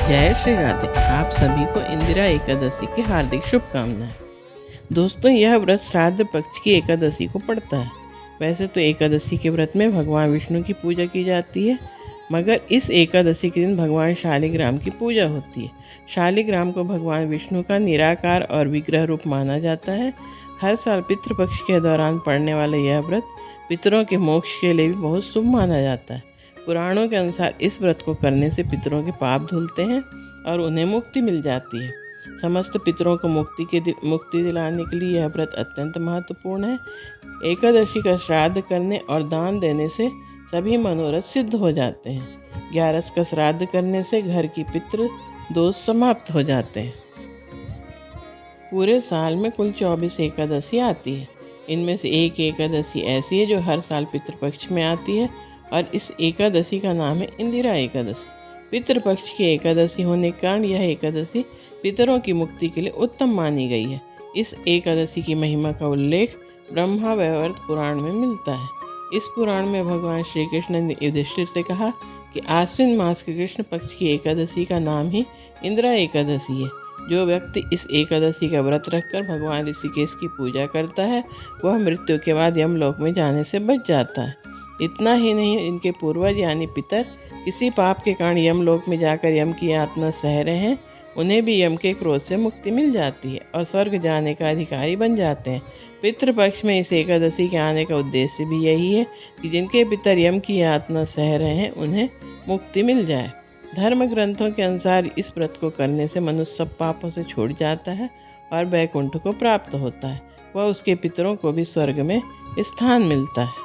जय श्री राधे। आप सभी को इंदिरा एकादशी की हार्दिक शुभकामनाएं। दोस्तों, यह व्रत श्राद्ध पक्ष की एकादशी को पड़ता है। वैसे तो एकादशी के व्रत में भगवान विष्णु की पूजा की जाती है, मगर इस एकादशी के दिन भगवान शालिग्राम की पूजा होती है। शालिग्राम को भगवान विष्णु का निराकार और विग्रह रूप माना जाता है। हर साल पितृपक्ष के दौरान पड़ने वाला यह व्रत पितरों के मोक्ष के लिए भी बहुत शुभ माना जाता है। पुराणों के अनुसार इस व्रत को करने से पितरों के पाप धुलते हैं और उन्हें मुक्ति मिल जाती है। समस्त पितरों को मुक्ति दिलाने के लिए यह व्रत अत्यंत महत्वपूर्ण है। एकादशी का श्राद्ध करने और दान देने से सभी मनोरथ सिद्ध हो जाते हैं। 11 का श्राद्ध करने से घर की पितृ दोष समाप्त हो जाते हैं। पूरे साल में कुल 24 एकादशी आती है। इनमें से एक एकादशी ऐसी है जो हर साल पितृपक्ष में आती है और इस एकादशी का नाम है इंदिरा एकादशी। पितृपक्ष की एकादशी होने के कारण यह एकादशी पितरों की मुक्ति के लिए उत्तम मानी गई है। इस एकादशी की महिमा का उल्लेख ब्रह्मा वैवर्त पुराण में मिलता है। इस पुराण में भगवान श्री कृष्ण ने युधिष्ठिर से कहा कि आश्विन मास के कृष्ण पक्ष की एकादशी का नाम ही इंदिरा एकादशी है। जो व्यक्ति इस एकादशी का व्रत रखकर भगवान ऋषिकेश की पूजा करता है वह मृत्यु के बाद यमलोक में जाने से बच जाता है। इतना ही नहीं, इनके पूर्वज यानी पितर किसी पाप के कारण यमलोक में जाकर यम की यातना सह रहे हैं, उन्हें भी यम के क्रोध से मुक्ति मिल जाती है और स्वर्ग जाने का अधिकारी बन जाते हैं। पितृपक्ष में इस एकादशी के आने का उद्देश्य भी यही है कि जिनके पितर यम की यातना सह रहे हैं उन्हें मुक्ति मिल जाए। धर्म ग्रंथों के अनुसार इस व्रत को करने से मनुष्य सब पापों से छूट जाता है और वैकुंठ को प्राप्त होता है। वह उसके पितरों को भी स्वर्ग में स्थान मिलता है।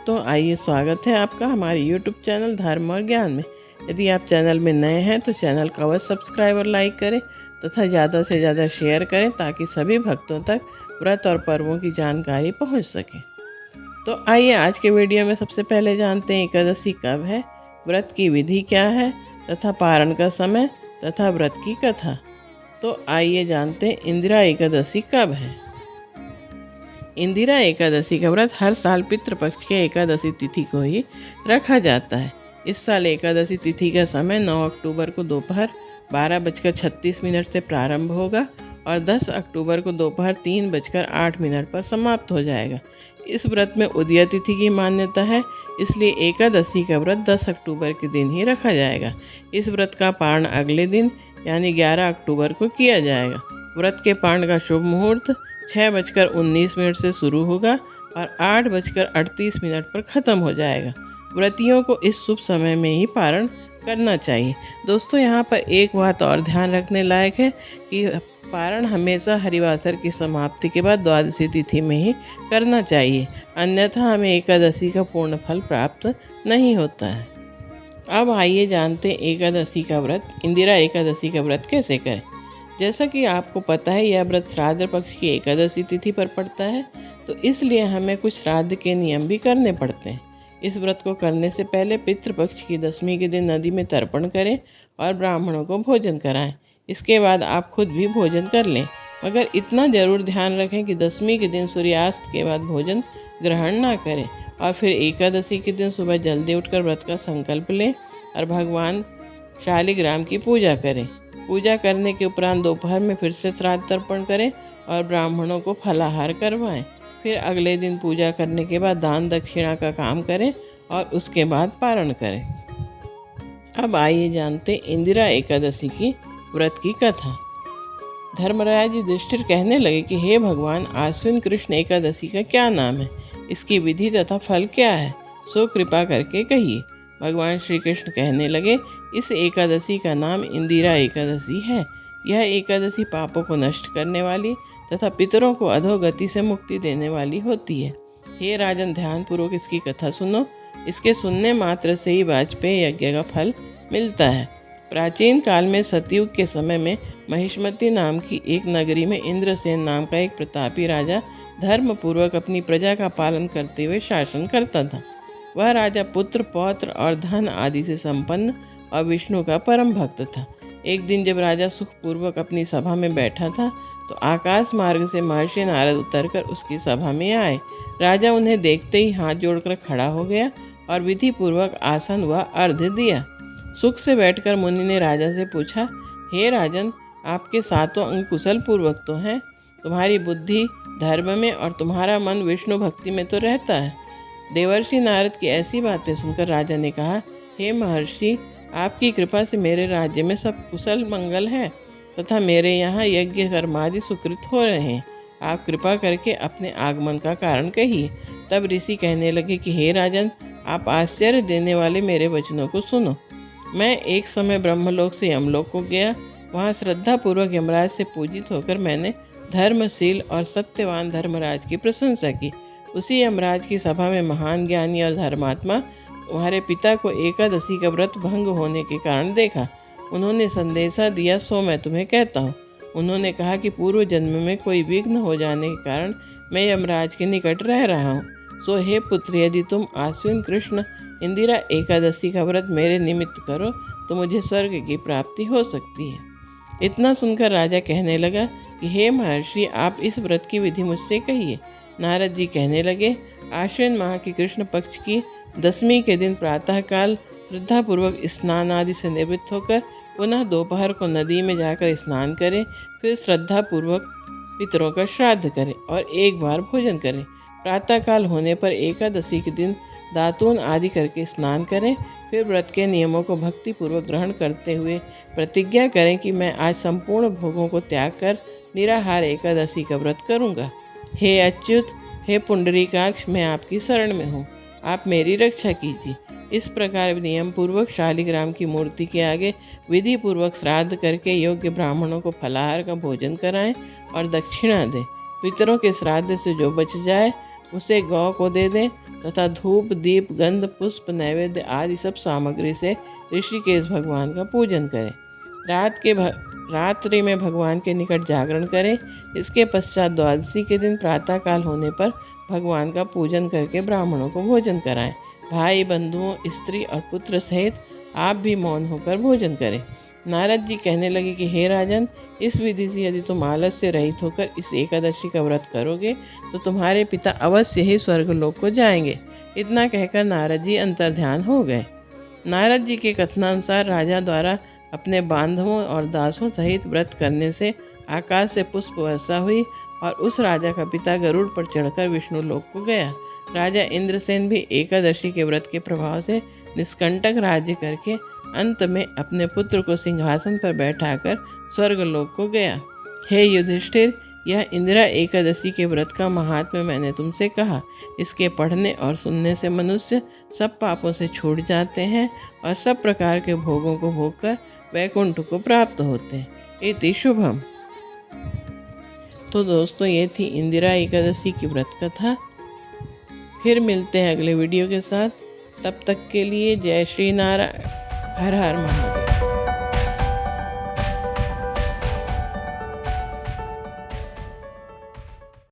तो आइए, स्वागत है आपका हमारे YouTube चैनल धर्म और ज्ञान में। यदि आप चैनल में नए हैं तो चैनल को अवश्य सब्सक्राइब और लाइक करें तथा ज़्यादा से ज़्यादा शेयर करें ताकि सभी भक्तों तक व्रत और पर्वों की जानकारी पहुंच सके। तो आइए, आज के वीडियो में सबसे पहले जानते हैं एकादशी कब है, व्रत की विधि क्या है तथा पारण का समय तथा व्रत की कथा। तो आइए जानते हैं इंदिरा एकादशी कब है। इंदिरा एकादशी का व्रत हर साल पितृपक्ष के एकादशी तिथि को ही रखा जाता है। इस साल एकादशी तिथि का समय 9 अक्टूबर को दोपहर 12:36 से प्रारंभ होगा और 10 अक्टूबर को दोपहर 3:08 पर समाप्त हो जाएगा। इस व्रत में उदया तिथि की मान्यता है, इसलिए एकादशी का व्रत 10 अक्टूबर के दिन ही रखा जाएगा। इस व्रत का पारण अगले दिन यानी 11 अक्टूबर को किया जाएगा। व्रत के पारण का शुभ मुहूर्त 6:19 से शुरू होगा और 8:38 पर ख़त्म हो जाएगा। व्रतियों को इस शुभ समय में ही पारण करना चाहिए। दोस्तों, यहाँ पर एक बात और ध्यान रखने लायक है कि पारण हमेशा हरिवासर की समाप्ति के बाद द्वादशी तिथि में ही करना चाहिए, अन्यथा हमें एकादशी का पूर्ण फल प्राप्त नहीं होता है। अब आइए जानते हैं एकादशी का व्रत, इंदिरा एकादशी का व्रत कैसे करें। जैसा कि आपको पता है, यह व्रत श्राद्ध पक्ष की एकादशी तिथि पर पड़ता है, तो इसलिए हमें कुछ श्राद्ध के नियम भी करने पड़ते हैं। इस व्रत को करने से पहले पितृपक्ष की दशमी के दिन नदी में तर्पण करें और ब्राह्मणों को भोजन कराएं। इसके बाद आप खुद भी भोजन कर लें, मगर इतना ज़रूर ध्यान रखें कि दशमी के दिन सूर्यास्त के बाद भोजन ग्रहण ना करें और फिर एकादशी के दिन सुबह जल्दी उठकर व्रत का संकल्प लें और भगवान शालिग्राम की पूजा करें। पूजा करने के उपरांत दोपहर में फिर से श्राद्ध तर्पण करें और ब्राह्मणों को फलाहार करवाएं। फिर अगले दिन पूजा करने के बाद दान दक्षिणा का काम करें और उसके बाद पारण करें। अब आइए जानते इंदिरा एकादशी की व्रत की कथा। धर्मराज युधिष्ठिर कहने लगे कि हे भगवान, आश्विन कृष्ण एकादशी का क्या नाम है, इसकी विधि तथा फल क्या है, सो कृपा करके कहिए। भगवान श्री कृष्ण कहने लगे, इस एकादशी का नाम इंदिरा एकादशी है। यह एकादशी पापों को नष्ट करने वाली तथा पितरों को अधोगति से मुक्ति देने वाली होती है। हे राजन, ध्यानपूर्वक इसकी कथा सुनो। इसके सुनने मात्र से ही वाजपेय यज्ञ का फल मिलता है। प्राचीन काल में सतयुग के समय में महिष्मती नाम की एक नगरी में इंद्रसेन नाम का एक प्रतापी राजा धर्मपूर्वक अपनी प्रजा का पालन करते हुए शासन करता था। वह राजा पुत्र, पौत्र और धन आदि से संपन्न और विष्णु का परम भक्त था। एक दिन जब राजा सुखपूर्वक अपनी सभा में बैठा था तो आकाश मार्ग से महर्षि नारद उतरकर उसकी सभा में आए। राजा उन्हें देखते ही हाथ जोड़कर खड़ा हो गया और विधि पूर्वक आसन व अर्घ्य दिया। सुख से बैठकर मुनि ने राजा से पूछा, हे राजन, आपके सातों अंग कुशल पूर्वक तो हैं, तुम्हारी बुद्धि धर्म में और तुम्हारा मन विष्णु भक्ति में तो रहता है। देवर्षि नारद की ऐसी बातें सुनकर राजा ने कहा, हे महर्षि, आपकी कृपा से मेरे राज्य में सब कुशल मंगल है तथा मेरे यहाँ यज्ञ कर्मादि सुकृत हो रहे हैं। आप कृपा करके अपने आगमन का कारण कहिए। तब ऋषि कहने लगे कि हे राजन, आप आश्चर्य देने वाले मेरे वचनों को सुनो। मैं एक समय ब्रह्मलोक से यमलोक को गया। वहाँ श्रद्धापूर्वक यमराज से पूजित होकर मैंने धर्मशील और सत्यवान धर्मराज की प्रशंसा की। उसी यमराज की सभा में महान ज्ञानी और धर्मात्मा तुम्हारे पिता को एकादशी का व्रत भंग होने के कारण देखा। उन्होंने संदेशा दिया, सो मैं तुम्हें कहता हूँ। उन्होंने कहा कि पूर्व जन्म में कोई विघ्न हो जाने के कारण मैं यमराज के निकट रह रहा हूँ। सो हे पुत्र, यदि तुम आश्विन कृष्ण इंदिरा एकादशी का व्रत मेरे निमित्त करो तो मुझे स्वर्ग की प्राप्ति हो सकती है। इतना सुनकर राजा कहने लगा कि हे महर्षि, आप इस व्रत की विधि मुझसे कहिए। नारद जी कहने लगे, आश्विन माह की कृष्ण पक्ष की दशमी के दिन प्रातःकाल श्रद्धापूर्वक स्नान आदि से निवृत्त होकर पुनः दोपहर को नदी में जाकर स्नान करें। फिर श्रद्धापूर्वक पितरों का श्राद्ध करें और एक बार भोजन करें। प्रातःकाल होने पर एकादशी के दिन दातून आदि करके स्नान करें। फिर व्रत के नियमों को भक्तिपूर्वक ग्रहण करते हुए प्रतिज्ञा करें कि मैं आज संपूर्ण भोगों को त्याग कर निराहार एकादशी का व्रत करूँगा। हे अच्युत, हे पुंडरीकाक्ष, मैं आपकी शरण में हूँ, आप मेरी रक्षा कीजिए। इस प्रकार नियम पूर्वक शालिग्राम की मूर्ति के आगे विधि पूर्वक श्राद्ध करके योग्य ब्राह्मणों को फलाहार का भोजन कराएं और दक्षिणा दें। पितरों के श्राद्ध से जो बच जाए उसे गौ को दे दें तथा धूप, दीप, गंध, पुष्प, नैवेद्य आदि सब सामग्री से ऋषिकेश भगवान का पूजन करें। रात्रि में भगवान के निकट जागरण करें। इसके पश्चात द्वादशी के दिन प्रातःकाल होने पर भगवान का पूजन करके ब्राह्मणों को भोजन कराएं। भाई, बंधुओं, स्त्री और पुत्र सहित आप भी मौन होकर भोजन करें। नारद जी कहने लगे कि हे राजन, इस विधि से यदि तुम आलस से रहित होकर इस एकादशी का व्रत करोगे तो तुम्हारे पिता अवश्य ही स्वर्गलोक को जाएंगे। इतना कहकर नारद जी अंतर्ध्यान हो गए। नारद जी के कथनानुसार राजा द्वारा अपने बांधवों और दासों सहित व्रत करने से आकाश से पुष्प वर्षा हुई और उस राजा का पिता गरुड़ पर चढ़कर विष्णु लोक को गया। राजा इंद्रसेन भी एकादशी के व्रत के प्रभाव से निष्कंटक राज्य करके अंत में अपने पुत्र को सिंहासन पर बैठाकर स्वर्गलोक को गया। हे युधिष्ठिर, यह इंदिरा एकादशी के व्रत का महात्म्य मैंने तुमसे कहा। इसके पढ़ने और सुनने से मनुष्य सब पापों से छूट जाते हैं और सब प्रकार के भोगों को भोगकर वैकुंठ को प्राप्त होते हैं। इति शुभम। तो दोस्तों, ये थी इंदिरा एकादशी की व्रत कथा। फिर मिलते हैं अगले वीडियो के साथ। तब तक के लिए जय श्री नारायण, हर हर महादेव।